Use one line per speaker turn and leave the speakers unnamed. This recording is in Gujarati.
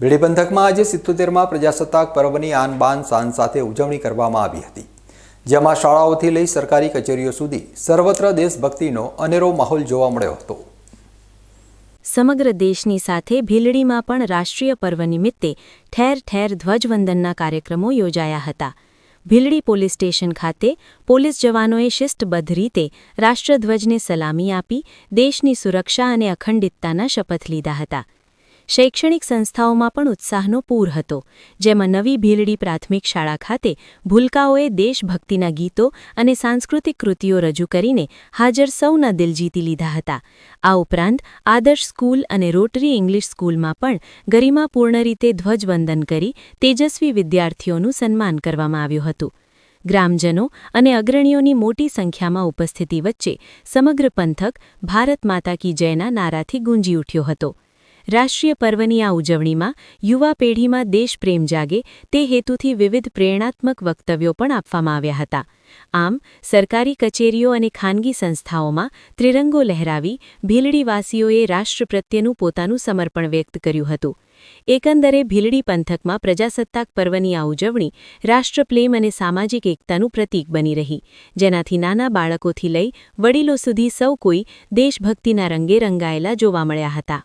ભીલડી પંથકમાં આજે 77મા પ્રજાસત્તાક પર્વની આન બાન શાન સાથે ઉજવણી કરવામાં આવી હતી, જેમાં શાળાઓથી લઈ સરકારી કચેરીઓ સુધી સર્વત્ર દેશભક્તિનો અનેરો માહોલ જોવા મળ્યો હતો।
સમગ્ર દેશની સાથે ભીલડીમાં પણ રાષ્ટ્રીય પર્વ નિમિત્તે ઠેર ઠેર ધ્વજવંદનના કાર્યક્રમો યોજાયા હતા। ભીલડી પોલીસ સ્ટેશન ખાતે પોલીસ જવાનોએ શિસ્તબદ્ધ રીતે રાષ્ટ્રધ્વજને સલામી આપી દેશની સુરક્ષા અને અખંડિતતાના શપથ લીધા હતા। શૈક્ષણિક સંસ્થાઓમાં પણ ઉત્સાહનો પૂર હતો, જેમાં નવી ભીલડી પ્રાથમિક શાળા ખાતે ભૂલકાઓએ દેશભક્તિના ગીતો અને સાંસ્કૃતિક કૃતિઓ રજૂ કરીને હાજર સૌના દિલ જીતી લીધા હતા। આ ઉપરાંત આદર્શ સ્કૂલ અને રોટરી ઇંગ્લિશ સ્કૂલમાં પણ ગરિમાપૂર્ણ રીતે ધ્વજવંદન કરી તેજસ્વી વિદ્યાર્થીઓનું સન્માન કરવામાં આવ્યું હતું। ગ્રામજનો અને અગ્રણીઓની મોટી સંખ્યામાં ઉપસ્થિતિ વચ્ચે સમગ્ર પંથક ભારત માતા કી જયના નારાથી ગુંજી ઉઠ્યો હતો। રાષ્ટ્રીય પર્વની આ ઉજવણીમાં યુવા પેઢીમાં દેશપ્રેમ જાગે તે હેતુથી વિવિધ પ્રેરણાત્મક વક્તવ્યો પણ આપવામાં આવ્યા હતા। આમ સરકારી કચેરીઓ અને ખાનગી સંસ્થાઓમાં ત્રિરંગો લહેરાવી ભીલડીવાસીઓએ રાષ્ટ્ર પ્રત્યેનું પોતાનું સમર્પણ વ્યક્ત કર્યું હતું। એકંદરે ભીલડી પંથકમાં પ્રજાસત્તાક પર્વની આ ઉજવણી રાષ્ટ્રપ્રેમ અને સામાજિક એકતાનું પ્રતીક બની રહી, જેનાથી નાના બાળકોથી લઈ વડીલો સુધી સૌ કોઈ દેશભક્તિના રંગે રંગાયેલા જોવા મળ્યા હતા।